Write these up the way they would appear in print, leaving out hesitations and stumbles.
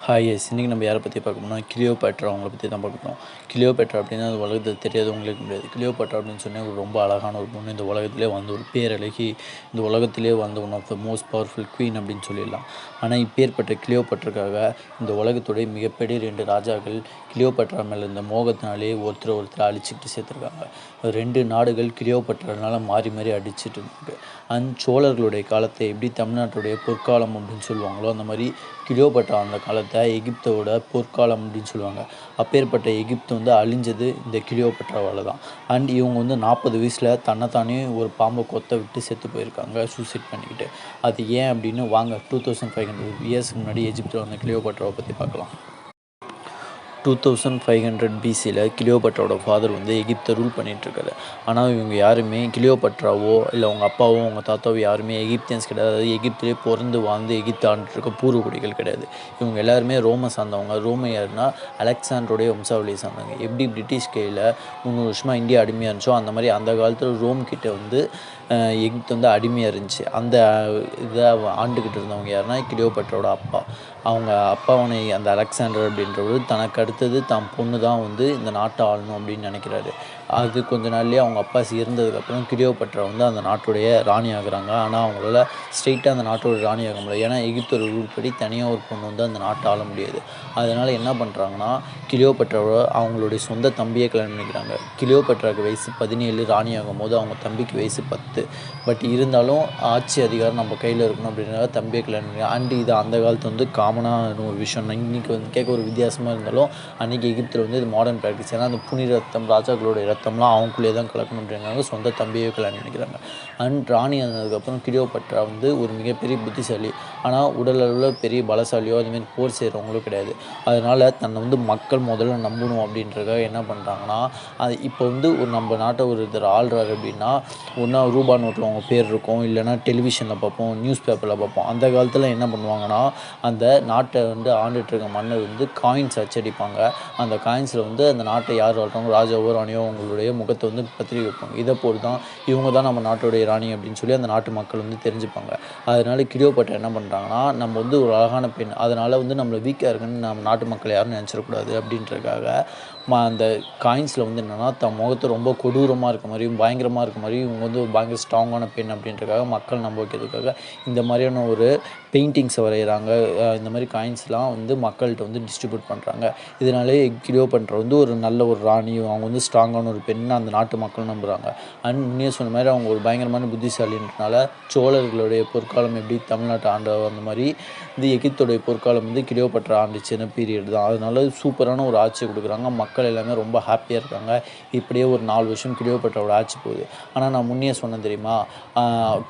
Hi S இன்றைக்கி நம்ம யாரை பற்றி பார்க்கணும்னா கிளியோபேட்ரா அவங்கள பற்றி தான் பார்க்கணும். கிளியோபேட்ரா அப்படின்னா அது உலகத்தில் தெரியாதவங்களுக்கு முடியாது. கிளியோபேட்ரா அப்படின்னு சொன்னால் ஒரு ரொம்ப அழகான ஒரு பொண்ணு, இந்த உலகத்திலே வந்து ஒரு பேரழகி, இந்த உலகத்திலே வந்து one of the most powerful queen அப்படின்னு சொல்லிடலாம். ஆனால் இப்பேற்பட்ட கிளியோபேட்ராக்காக இந்த உலகத்துடைய மிகப்பெரிய 2 ராஜாக்கள் கிளியோபேட்ரா மேலே இருந்த மோகத்தினாலே ஒருத்தர் அழிச்சிக்கிட்டு சேர்த்துருக்காங்க. 2 நாடுகள் கிளியோபேட்ரானால மாறி மாறி அடிச்சிட்டு இருக்கு. சோழர்களுடைய காலத்தை எப்படி தமிழ்நாட்டுடைய பொற்காலம் அப்படின்னு சொல்லுவாங்களோ அந்த மாதிரி கிளியோபேட்ரா அந்த காலத்தை எகிப்தோட பொற்காலம் அப்படின்னு சொல்லுவாங்க. அப்பேற்பட்ட எகிப்து வந்து அழிஞ்சது இந்த கிளியோபேட்ராவால் தான். இவங்க வந்து 40 வயசில் தன்னைத்தானே ஒரு பாம்பை கொத்த விட்டு செத்து போயிருக்காங்க சூசைட் பண்ணிக்கிட்டு. அது ஏன் அப்படின்னு வாங்க 2500 இயர்ஸ்க்கு முன்னாடி எகிப்தில் வந்த கிளியோபேட்ராவை பற்றி பார்க்கலாம். 2500 பிசியில் கிளியோபேட்ராவோட ஃபாதர் வந்து எகிப்தை ரூல் பண்ணிகிட்ருக்காரு. ஆனால் இவங்க யாருமே கிளியோபேட்ராவோ இல்லை அவங்க அப்பாவோ அவங்க தாத்தாவோ யாருமே எகிப்தியன்ஸ் கிடையாது. அதாவது எகிப்திலே பிறந்து வாழ்ந்து எகிப்து ஆண்டுருக்க பூர்வகுடிகள் கிடையாது. இவங்க எல்லாருமே ரோமை சார்ந்தவங்க. ரோமை யாருன்னா அலெக்சாண்டருடைய வம்சாவளியை சார்ந்தவங்க. எப்படி பிரிட்டிஷ் கையில் 300 வருஷமாக இந்தியா அடிமையாக இருந்துச்சோ அந்த மாதிரி அந்த காலத்தில் ரோம் கிட்டே வந்து எகிப்து வந்து அடிமையாக இருந்துச்சு. அந்த இதை ஆண்டுக்கிட்டு இருந்தவங்க யாருன்னா கிளியோபேட்ராவோட அப்பா. அவங்க அப்பாவனை அந்த அலெக்சாண்டர் அப்படின்றவர் தனக்கு அடுத்தது தான் பொண்ணு தான் வந்து இந்த நாட்டை ஆளணும் அப்படின்னு நினைக்கிறாரு. அது கொஞ்ச நாள்லேயே அவங்க அப்பா இறந்ததுக்கப்புறம் கிளியோபேட்ரா வந்து அந்த நாட்டுடைய ராணி ஆகுறாங்க. ஆனால் அவங்களால ஸ்ட்ரெயிட்டாக அந்த நாட்டோட ராணி ஆக முடியாது. ஏன்னா எகிப்தோட ரூல்படி தனியாக ஒரு பொண்ணு வந்து அந்த நாட்டை ஆள முடியாது. அதனால் என்ன பண்ணுறாங்கன்னா கிளியோபேட்ராவை அவங்களுடைய சொந்த தம்பியை கல்யாணம் பண்ணிக்கிறாங்க. கிளியோபேட்ராவுக்கு வயசு 17, ராணி ஆகும் போது அவங்க தம்பிக்கு வயசு 10. பட் இருந்தாலும் ஆட்சி அதிகாரம் நம்ம கையில் இருக்கணும் அப்படின்றத தம்பியை கல்யாணம் பண்ணிக்கிறாங்க. இது அந்த காலத்து வந்து காமனான ஒரு விஷயம். இன்றைக்கி வந்து கேட்க ஒரு வித்தியாசமாக இருந்தாலும் அன்றைக்கி எகிப்தில் வந்து இது மாடர்ன் ப்ராக்டிஸ். ஏன்னா அந்த புனித ரத்தம் ராஜாக்களுடைய ரத்தம்லாம் அவங்களுக்குள்ளே தான் கலக்கணும் அப்படிங்கிறாங்க. சொந்த தம்பியை கல்யாணம் பண்ணிக்கிறாங்க. ராணி ஆனதுக்கப்புறம் கிளியோபேட்ரா வந்து ஒரு மிகப்பெரிய புத்திசாலி. ஆனால் உடல் அளவில் பெரிய பலசாலியோ அதுமாரி போர் செய்கிறவங்களும் கிடையாது. அதனால் தன்னை வந்து மக்கள் முதல்ல நம்பணும் அப்படின்றதுக்காக என்ன பண்ணுறாங்கன்னா அது இப்போ வந்து ஒரு நம்ம நாட்டை ஒருத்தர் ஆள்றாரு அப்படின்னா ஒன்றா ரூபா நோட்டில் அவங்க பேர் இருக்கும், இல்லைனா டெலிவிஷனில் பார்ப்போம், நியூஸ் பேப்பரில் பார்ப்போம். அந்த காலத்தில் என்ன பண்ணுவாங்கன்னா அந்த நாட்டை வந்து ஆண்டுகிட்ருக்க மன்னர் வந்து காயின்ஸ் அச்சடிப்பாங்க. அந்த காயின்ஸில் வந்து அந்த நாட்டை யார் ஆள்றாங்க ராஜாவோ ராணியோ அவங்களுடைய முகத்தை வந்து பத்திரிக்கை வைப்பாங்க. இதை போல் தான் இவங்க தான் நம்ம நாட்டுடைய ராணி அப்படின்னு சொல்லி அந்த நாட்டு மக்கள் வந்து தெரிஞ்சுப்பாங்க. அதனால் கிளியோபேட்ரா என்ன பண்ணுறாங்கன்னா நம்ம வந்து ஒரு அழகான பெண், அதனால் வந்து நம்மளை வீக்காக இருக்குன்னு நம்ம நாட்டு மக்கள் யாரும் நினச்சிடக்கூடாது அப்படின்றதுக்காக அந்த காயின்ஸில் வந்து என்னென்னா தன் முகத்தை ரொம்ப கொடூரமாக இருக்க மாதிரியும் பயங்கரமாக இருக்க மாதிரியும் இவங்க வந்து ஒரு பயங்கர ஸ்ட்ராங்கான பெண் அப்படின்றதுக்காக மக்கள் நம்ப வைக்கிறதுக்காக இந்த மாதிரியான ஒரு பெயிண்டிங்ஸை வரைகிறாங்க. இந்த மாதிரி காயின்ஸ்லாம் வந்து மக்கள்கிட்ட வந்து டிஸ்ட்ரிபியூட் பண்ணுறாங்க. இதனாலே கிளியோபேட்ரா வந்து ஒரு நல்ல ஒரு ராணி, அவங்க வந்து ஸ்ட்ராங்கான ஒரு பெண் அந்த நாட்டு மக்கள் நம்புகிறாங்க. முன்னே சொன்ன மாதிரி அவங்க ஒரு பயங்கரமான புத்திசாலின்றனால சோழர்களுடைய பொற்காலம் எப்படி தமிழ்நாட்டை ஆண்ட அந்த மாதிரி இந்த எகிப்தோடைய பொற்காலம் வந்து கிளியோபேட்ரா ஆண்டுச்சுன்னு பீரியட் தான். அதனால சூப்பரான ஒரு ஆட்சி கொடுக்குறாங்க. மக்கள் எல்லாமே ரொம்ப ஹாப்பியாக இருக்காங்க. இப்படியே ஒரு 4 வருஷம் கிளியோபேட்ராவோட ஆட்சி போகுது. ஆனால் நான் முன்னே சொன்னேன் தெரியுமா,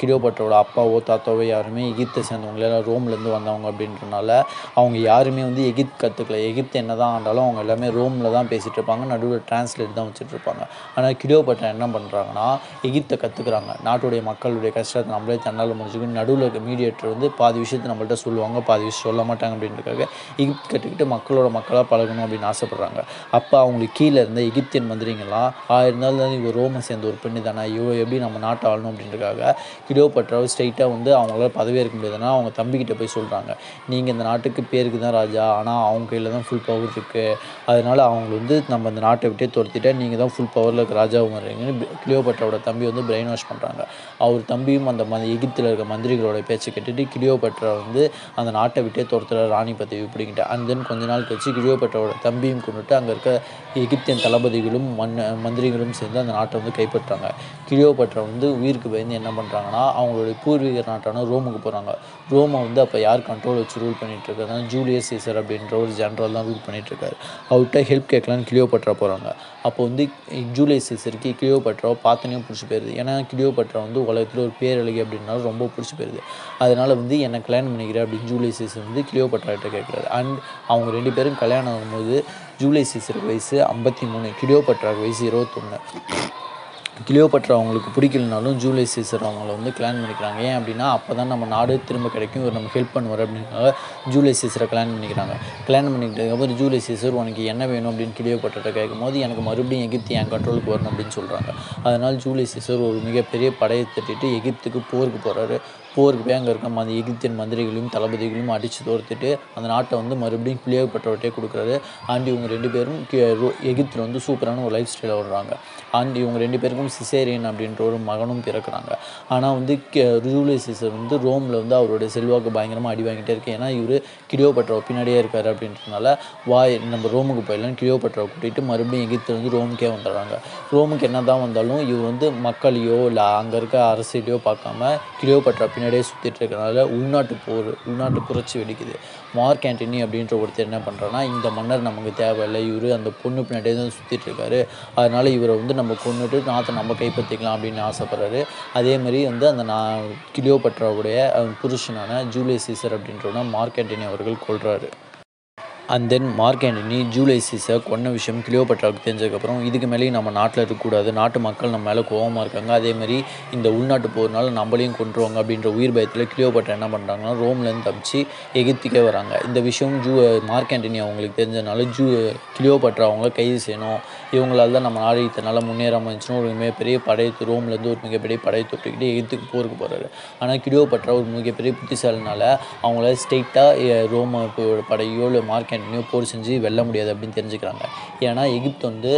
கிளியோபேட்ராவோட அப்பாவோ தாத்தாவோ யாருமே எகிப்தை சேர்ந்தவங்களே ரோம்லேருந்து வந்தவங்க அப்படின்றனால அவங்க யாருமே வந்து எகிப்து கற்றுக்கல. எகிப்து என்ன தான் ஆண்டாலும் அவங்க எல்லாமே ரோமில் தான் பேசிகிட்டு இருப்பாங்க, நடுவில் டிரான்ஸ்லேட் தான் வச்சுட்டு இருப்பாங்க. ஆனால் கிளியோபேட்ரா என்ன பண்ணுறாங்கன்னா எகிப்தை கற்றுக்குறாங்க. நாட்டுடைய மக்களுடைய கஷ்டத்தை நம்மளே தன்னால் முடிச்சுக்கணும். நடுவில் இருக்க மீடியேட்டர் வந்து பாதி விஷயத்தை நம்மள்ட்ட சொல்லுவாங்க, பாதி விஷயம் சொல்ல மாட்டாங்க அப்படின்றதுக்காக எகிப்து கற்றுக்கிட்டு மக்களோட மக்களாக பழகணும் அப்படின்னு ஆசைப்பட்றாங்க. அப்போ அவங்களுக்கு கீழே இருந்த எகிப்தியன் மந்திரிங்கெல்லாம் இருந்தாலும் இவங்க ரோமை சேர்ந்த ஒரு பெண்ணு தானே, இவங்க எப்படி நம்ம நாட்டை ஆளணும் அப்படின்றதுக்காக கிளியோபேட்ராவை ஸ்ட்ரைட்டாக வந்து அவங்களால பதவியேற்க முடியாதுன்னா அவங்க தம்பிக்கிட்ட போய் சொல்கிறாங்க, நீங்கள் இந்த நாட்டுக்கு பேருக்கு தான் ராஜா, ஆனால் அவங்க கையில் தான் ஃபுல் பவர் இருக்குது. அதனால் அவங்க வந்து நம்ம இந்த நாட்டை விட்டே துரத்திட்டா நீங்கள் தான் ஃபுல் பவரில் இருக்க ராஜாவும் வர்றீங்கன்னு கிளியோபேட்ராவோட தம்பி வந்து பிரெயின் வாஷ் பண்ணுறாங்க. அவர் தம்பியும் அந்த எகிப்தில் இருக்க மந்திரிகளோட பேச்சை கேட்டுட்டு கிளியோபேட்ரா வந்து அந்த நாட்டை விட்டே துரத்துற ராணி பதவி பிடிக்கிட்டு தென் கொஞ்ச நாள் கழிச்சு கிளியோபேட்ராவோட தம்பியும் கொண்டுட்டு அங்கே இருக்க எகிப்தியன் தளபதிகளும் மந்திரிகளும் சேர்ந்து அந்த நாட்டை வந்து கைப்பற்றாங்க. கிளியோபேட்ரா வந்து உயிருக்கு பயந்து என்ன பண்ணுறாங்கன்னா அவங்களுடைய பூர்வீக நாட்டான ரோமுக்கு போகிறாங்க. ரோமை வந்து அப்போ யார் கண்ட்ரோல் வச்சு ரூல் பண்ணிகிட்டு இருக்காருன்னா ஜூலியஸ் சீசர் அப்படின்ற ஒரு ஜென்ரல் தான் ரூல் பண்ணிகிட்ருக்காரு. அவர்கிட்ட ஹெல்ப் கேட்கலான்னு கிளியோபேட்ரா போகிறாங்க. அப்போ வந்து ஜூலியஸ் சீசருக்கு கிளியோபேட்ராவை பார்த்தனையும் பிடிச்சி போயிடுது. ஏன்னா கிளியோபேட்ரா வந்து உலகத்தில் ஒரு பேரழகி அப்படின்னாலும் ரொம்ப பிடிச்சி போயிடுது. அதனால் வந்து என்னை கல்யாணம் பண்ணிக்கிறேன் அப்படின்னு ஜூலியஸ் சீசர் வந்து கிளியோபேட்ரா கிட்ட கேட்குறாரு. அவங்க 2 பேரும் கல்யாணம் ஆகும்போது ஜூலியஸ் சீசருக்கு வயசு 53, கிளியோபேட்ராவுக்கு வயசு 21. கிளியோபேட்ரா அவங்களுக்கு பிடிக்கலனாலும் ஜூலியஸ் சீசர் அவங்கள வந்து கல்யாணம் பண்ணிக்கிறாங்க. ஏன் அப்படின்னா அப்போ தான் நம்ம நாடு திரும்ப கிடைக்கும், இவர் நம்ம ஹெல்ப் பண்ணுவார் அப்படின்னால ஜூலியஸ் சீசரை கல்யாணம் பண்ணிக்கிறாங்க. கல்யாணம் பண்ணிக்கிட்டதுக்கப்புறம் ஜூலியஸ் சீசர் உனக்கு என்ன வேணும் அப்படின்னு கிளியோபேட்ராட்ட கேட்கும்போது எனக்கு மறுபடியும் எகிப்து என் கண்ட்ரோலுக்கு வரணும் அப்படின்னு சொல்கிறாங்க. அதனால் ஜூலியஸ் சீசர் ஒரு மிகப்பெரிய படையை திட்டிட்டு எகிப்துக்கு போருக்கு போகிறாரு. போருக்கு போய் அங்கே இருக்க எகிப்தியன் மந்திரிகளையும் தளபதிகளையும் அடித்து தோர்த்துட்டு அந்த நாட்டை வந்து மறுபடியும் கிளியோபட்ராவிட்டே கொடுக்குறாரு. அண்ட் இவங்க 2 பேரும் எகிப்தில் வந்து சூப்பரான ஒரு லைஃப் ஸ்டைலை விடுறாங்க. அண்ட் இவங்க 2 பேருக்கும் சிசேரியன் அப்படின்ற ஒரு மகனும் பிறக்கிறாங்க. ஆனால் வந்து ஜூலியஸ் சீசர் வந்து ரோமில் வந்து அவருடைய செல்வாக்கு பயங்கரமாக அடி வாங்கிட்டே இருக்கு. ஏன்னா இவர் கிளியோபட்ரா பின்னாடியே இருக்காரு அப்படின்றதுனால நம்ம ரோமுக்கு போயிடலாம் கிளியோபட்ராவை கூட்டிகிட்டு மறுபடியும் எகிப்தில் வந்து ரோமுக்கே வந்துடுறாங்க. ரோமுக்கு என்ன தான் வந்தாலும் இவர் வந்து மக்களையோ இல்லை அங்கே இருக்க அரசியலையோ பார்க்காம கிளியோபட்ரா பின்னாடியே சுற்றிட்டு இருக்கிறனால உள்நாட்டு புரட்சி வெடிக்குது. மார்க் ஆண்டனி அப்படின்ற ஒருத்தர் என்ன பண்ணுறான்னா, இந்த மன்னர் நமக்கு தேவையில்லை, இவர் அந்த பொண்ணு பின்னாடியே தான் சுற்றிட்டு இருக்காரு, அதனால் இவரை வந்து நம்ம கொண்டுட்டு நாட்டை நம்ம கைப்பற்றிக்கலாம் அப்படின்னு ஆசைப்படுறாரு. அதேமாதிரி வந்து அந்த கிளியோபட்ராவுடைய புருஷனான ஜூலியஸ் சீசர் அப்படின்றவன மார்க் ஆண்டனி அவர்கள் கொல்றாரு. And then Mark Antony Julius Caesar கொன்ன விஷயம் கிளியோபட்ராவுக்கு தெரிஞ்சதுக்கப்புறம் இதுக்கு மேலேயும் நம்ம நாட்டில் இருக்கக்கூடாது, நாட்டு மக்கள் நம்ம மேலே கோபமாக இருக்காங்க, அதேமாதிரி இந்த உள்நாட்டு போகிறனால நம்மளையும் கொண்டுருவாங்க அப்படின்ற உயிர் பயத்தில் கிளியோபட்ரா என்ன பண்ணுறாங்கன்னா ரோம்லேருந்து தப்பிச்சு எகிப்துக்கே வராங்க. இந்த விஷயம் மார்க் ஆண்டனி அவங்களுக்கு தெரிஞ்சதுனால கிளியோபட்ரா அவங்கள கைது செய்யணும், இவங்களால் தான் நம்ம நாடு இத்தனால முன்னேறாமல் இருந்துச்சுன்னு ஒரு மிகப்பெரிய ரோம்லேருந்து ஒரு மிகப்பெரிய படையை தொட்டுக்கிட்டு எகிப்துக்கு போருக்கு போகிறாரு. ஆனால் கிளியோபட்ரா ஒரு மிகப்பெரிய புத்திசாலினால அவங்கள ஸ்ட்ரெயிட்டாக ரோம படையோ இல்லை மார்க் ஆண்டனியோ போர் செஞ்சு வெல்ல முடியாது அப்படின்னு தெரிஞ்சுக்கிறாங்க. ஏன்னா எகிப்து வந்து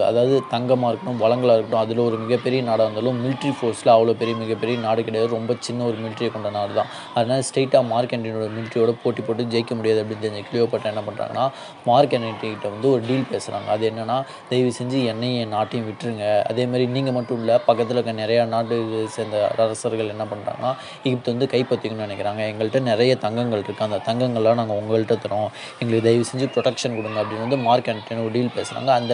அதாவது தங்கமாக இருக்கட்டும், வளங்களாக இருக்கட்டும், அதில் ஒரு மிகப்பெரிய நாடாக இருந்தாலும் மிலிட்ரி ஃபோர்ஸில் அவ்வளோ மிகப்பெரிய நாடு கிடையாது, ரொம்ப சின்ன ஒரு மிலிட்ரியை கொண்ட நாடு தான். அதனால் ஸ்ட்ரெயிட்டாக மார்க் ஆண்டனியோட மிலிட்ரியோட போட்டு ஜெயிக்க முடியாது அப்படின்னு தெரிஞ்ச கிளியோபட்ரா என்ன பண்ணுறாங்கன்னா மார்க் ஆண்டனிகிட்ட வந்து ஒரு டீல் பேசுகிறாங்க. அது என்னென்னா, தயவு செஞ்சு என்னையும் என் நாட்டையும் விட்டுருங்க, அதேமாதிரி நீங்கள் மட்டும் இல்லை பக்கத்தில் இருக்க நிறையா நாடு சேர்ந்த அரசர்கள் என்ன பண்ணுறாங்கன்னா எகிப்து வந்து கைப்பற்றிக்கணும்னு நினைக்கிறாங்க, எங்கள்கிட்ட நிறைய தங்கங்கள் இருக்குது, அந்த தங்கங்கள்லாம் நாங்கள் உங்கள்கிட்ட தரோம், எங்களுக்கு தயவு செஞ்சு ப்ரொடெக்ஷன் கொடுங்க அப்படின்னு வந்து மார்க் ஆண்டனி ஒரு டீல் பேசுகிறாங்க. அந்த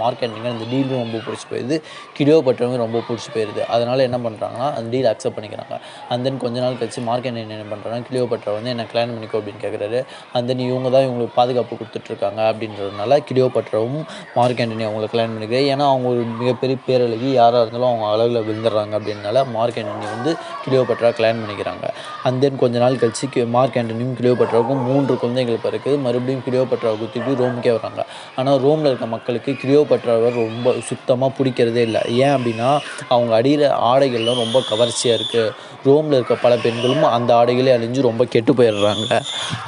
மார்க் ஆண்டனி அந்த டீலும் ரொம்ப பிடிச்சி போயிடுது, கிளியோபட்ராவும் ரொம்ப பிடிச்சி போயிடுது. அதனால் என்ன பண்ணுறாங்கன்னா அந்த டீல் அக்செப்ட் பண்ணிக்கிறாங்க. அண்ட் தென் கொஞ்ச நாள் கழிச்சு மார்க் ஆண்டனி என்ன பண்ணுறாங்கன்னா கிளியோபட்ரா வந்து என்ன கல்யாணம் பண்ணிக்கோ அப்படின்னு கேட்குறாரு. அண்ட் தென் இவங்க தான் இவங்களுக்கு பாதுகாப்பு கொடுத்துட்ருக்காங்க அப்படின்றதுனால கிளியோபட்ராவும் மார்க் ஆண்டனி அவங்கள கல்யாணம் பண்ணிக்கிறாரு. ஏன்னா அவங்க ஒரு மிகப்பெரிய பேரழகி, யாராக இருந்தாலும் அவங்க அழகில் விழுந்துடுறாங்க அப்படின்னால மார்க் ஆண்டனி வந்து கிளியோபட்ரா கல்யாணம் பண்ணிக்கிறாங்க. அண்ட் தென் கொஞ்ச நாள் கழிச்சு மார்க் ஆண்டனியும் கிளியோபட்ராவுக்கும் 3 குழந்தைகள் பிறகு மறுபடியும் கிளியோபட்ராவை குத்திட்டு ரோமுக்கே வராங்க. ஆனால் ரோமில் இருக்க மக்களுக்கு கிளியோபட்ராவை ரொம்ப சுத்தமாக பிடிக்கிறதே இல்லை. ஏன் அப்படின்னா அவங்க அடியில் ஆடைகள்லாம் ரொம்ப கவர்ச்சியாக இருக்குது, ரோமில் இருக்க பல பெண்களும் அந்த ஆடைகளே அழிஞ்சு ரொம்ப கெட்டு போயிடுறாங்க.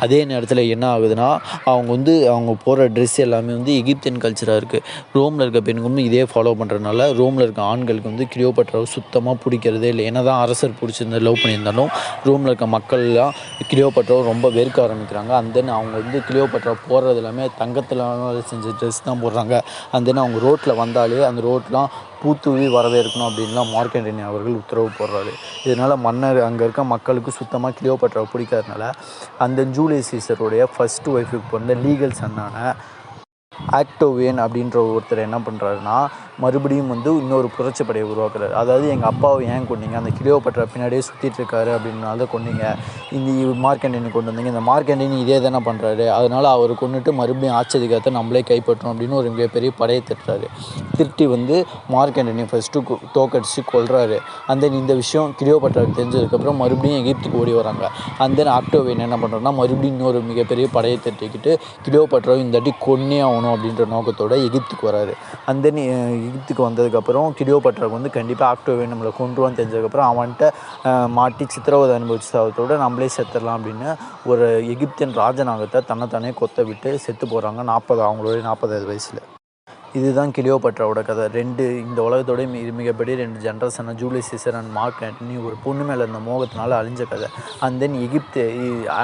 அதே நேரத்தில் என்ன ஆகுதுன்னா அவங்க போகிற ட்ரெஸ் எல்லாமே வந்து எகிப்தியன் கல்ச்சராக இருக்குது, ரோமில் இருக்க பெண்களும் இதே ஃபாலோ பண்ணுறதுனால ரோமில் இருக்க ஆண்களுக்கு வந்து கிளியோபட்ராவை சுத்தமாக பிடிக்கிறதே இல்லை. ஏன்னா தான் அரசர் பிடிச்சிருந்த லவ் பண்ணியிருந்தாலும் ரோமில் இருக்க மக்கள்லாம் கிளியோபட்ராவை ரொம்ப வெறுக்க ஆரம்பிக்கிறாங்க. அண்ட் தென் அவங்க வந்து கிளியோபட்ரா போடுறது எல்லாமே தங்கத்தில் செஞ்ச ட்ரெஸ் தான் போடுறாங்க. அண்ட் தென் அவங்க ரோட்டில் வந்தாலே அந்த ரோட்லாம் பூத்தூவி வரவேற்கணும் அப்படின்லாம் மார்க் ஆண்டனி அவர்கள் உத்தரவு போடுறாரு. இதனால் மன்னர் அங்கே இருக்க மக்களுக்கு சுத்தமாக கிளியோபட்ராவை பிடிக்காதனால அந்த ஜூலியஸ் சீசருடைய ஃபஸ்ட்டு ஒய்ஃபுக்கு வந்து லீகல் சன்னான ஆக்டோவியன் அப்படின்ற ஒருத்தர் என்ன பண்ணுறாருன்னா மறுபடியும் வந்து இன்னொரு புரட்சி படையை உருவாக்குறாரு. அதாவது எங்கள் அப்பாவை ஏன் கொண்டீங்க, அந்த கிளியோபட்ரா பின்னாடியே சுற்றிட்டு இருக்காரு அப்படின்னால கொண்டீங்க, இந்த மார்க் ஆண்டனி கொண்டு வந்தீங்க, இந்த மார்க் ஆண்டனி இதே தானே பண்ணுறாரு, அதனால் அவர் கொண்டுட்டு மறுபடியும் ஆட்சியதிகாரத்தை நம்மளே கைப்பற்றணும் அப்படின்னு ஒரு மிகப்பெரிய படையை திரட்டி வந்து மார்க் ஆண்டனி ஃபஸ்ட்டு தோக்கடிச்சு கொள்கிறாரு. அண்ட் தென் இந்த விஷயம் கிளியோபட்ராவுக்கு தெரிஞ்சதுக்கப்புறம் மறுபடியும் எகிப்துக்கு ஓடி வராங்க. அண்ட் தென் ஆக்டோவியன் என்ன பண்ணுறாருன்னா மறுபடியும் இன்னொரு மிகப்பெரிய படையை திரட்டிக்கிட்டு கிளியோபட்ராவை இந்த தாட்டி கொன்னே ஆகணும் அப்படின்ற நோக்கத்தோட எகிப்துக்கு வராரு. அண்ட் தென் எகிப்துக்கு வந்ததுக்கப்புறம் கிளியோபட்ராவுக்கு வந்து கண்டிப்பாக ஆக்டோவியன் நம்மளை கொண்டுருவான்னு தெரிஞ்சதுக்கப்புறம் அவன்கிட்ட மாட்டி சித்திரவதை அனுபவிச்சதோட நம்மளே செத்துடலாம் அப்படின்னு ஒரு எகிப்தியன் ராஜநாகத்தை தன்னைத்தானே கொத்த விட்டு செத்து போகிறாங்க அவங்களுடைய 40வது வயசில். இதுதான் கிளியோபட்ராவோட கதை. இந்த உலகத்தோட மிகப்பெரிய 2 ஜென்ரேஷனான Julius Caesar and Mark Antony ஒரு பொண்ணு மேலே இருந்த மோகத்தினால அழிஞ்ச கதை. அண்ட் தென்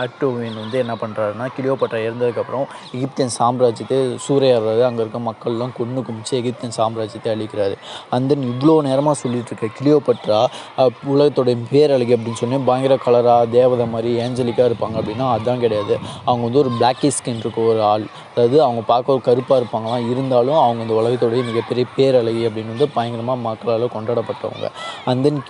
ஆக்டோவியன் வந்து என்ன பண்ணுறாருன்னா கிளியோபட்ரா இறந்ததுக்கப்புறம் எகிப்தியன் சாம்ராஜ்யத்தை சூறையாடுறாரு, அங்கே இருக்க மக்கள்லாம் கொன்று குமிச்சு எகிப்தியன் சாம்ராஜ்யத்தை அழிக்கிறாரு. அண்ட் தென் இவ்வளோ நேரமாக சொல்லிட்டு இருக்க கிளியோபட்ரா உலகத்தோட பேரழகி அப்படின்னு சொன்னேன், பயங்கர கலராக தேவதை மாதிரி ஏஞ்சலிக்காக இருப்பாங்க அப்படின்னா அதுதான் கிடையாது. அவங்க வந்து ஒரு பிளாக்கி ஸ்கின் இருக்க ஒரு ஆள், அதாவது அவங்க பார்க்க ஒரு கருப்பாக இருப்பாங்களாம், இருந்தாலும் அவங்க இந்த உலகத்தோடைய மிகப்பெரிய பேரழகி அப்படின்னு வந்து பயங்கரமாக மக்களால் கொண்டாடப்பட்டவங்க. அண்ட் தென்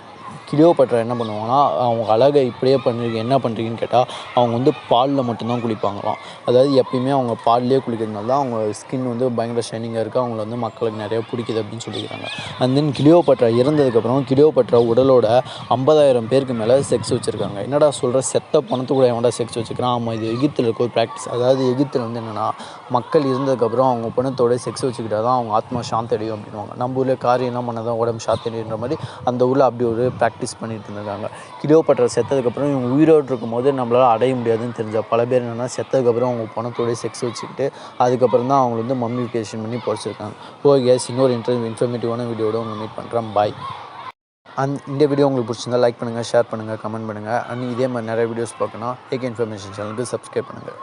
கிளியோபட்ரா என்ன பண்ணுவாங்கன்னா அவங்க அழகை இப்படியே என்ன பண்ணுறீங்கன்னு கேட்டால் அவங்க வந்து பாலில் மட்டும்தான் குளிப்பாங்களாம். அதாவது எப்பயுமே அவங்க பால்லேயே குளிக்கிறதுனால தான் அவங்க ஸ்கின் வந்து பயங்கர ஷைனிங்காக இருக்குது, அவங்கள வந்து மக்களுக்கு நிறையா பிடிக்குது அப்படின்னு சொல்லிக்கிறாங்க. அண்ட் தென் கிளியோபட்ரா இறந்ததுக்கப்புறம் கிளியோபட்ரா உடலோட 50,000 பேருக்கு மேலே செக்ஸ் வச்சுருக்காங்க. என்னடா சொல்கிற, செத்த பணத்து கூட எவன்டா செக்ஸ் வச்சுக்கிறான்? ஆமாம், இது எகிப்தில் இருக்க ஒரு ப்ராக்டிஸ். அதாவது எகிப்தில் வந்து என்னென்னா மக்கள் இருந்ததுக்கப்புறம் அவங்க பணத்தோட செக்ஸ் வச்சுக்கிட்டா தான் அவங்க ஆத்மா சாந்தி அடையும் அப்படின்வாங்க. நம்ம ஊரில் காரியம்லாம் பண்ண தான் உடம்பு சாந்தி அடைகின்ற மாதிரி அந்த ஊரில் அப்படி ஒரு ப்ராக்டிஸ் ப்ராக்டிஸ் பண்ணிட்டு இருந்திருக்காங்க. கிளியோபாட்ரா செத்ததுக்கப்புறம் இவங்க உயிரோடு இருக்கும்போது நம்மளால் அடைய முடியாதுன்னு தெரிஞ்ச பல பேர் என்னென்னா செத்ததுக்கப்புறம் அவங்க பணத்தோடய செக்ஸ் வச்சுக்கிட்டு அதுக்கப்புறம் தான் அவங்க வந்து மம்மிஃபிகேஷன் பண்ணி பொழைச்சிருக்காங்க. ஓகே கேஸ், இன்னொரு இன்ஃபர்மேட்டிவான வீடியோட உங்களை மீட் பண்ணுறேன். பாய். இந்த வீடியோ உங்களுக்கு பிடிச்சிருந்தா லைக் பண்ணுங்கள், ஷேர் பண்ணுங்கள், கமெண்ட் பண்ணுங்கள். இதே மாதிரி நிறைய வீடியோஸ் பார்க்கணும் ஏகே இன்ஃபர்மேஷன் சேனலுக்கு சப்ஸ்கிரைப் பண்ணுங்கள்.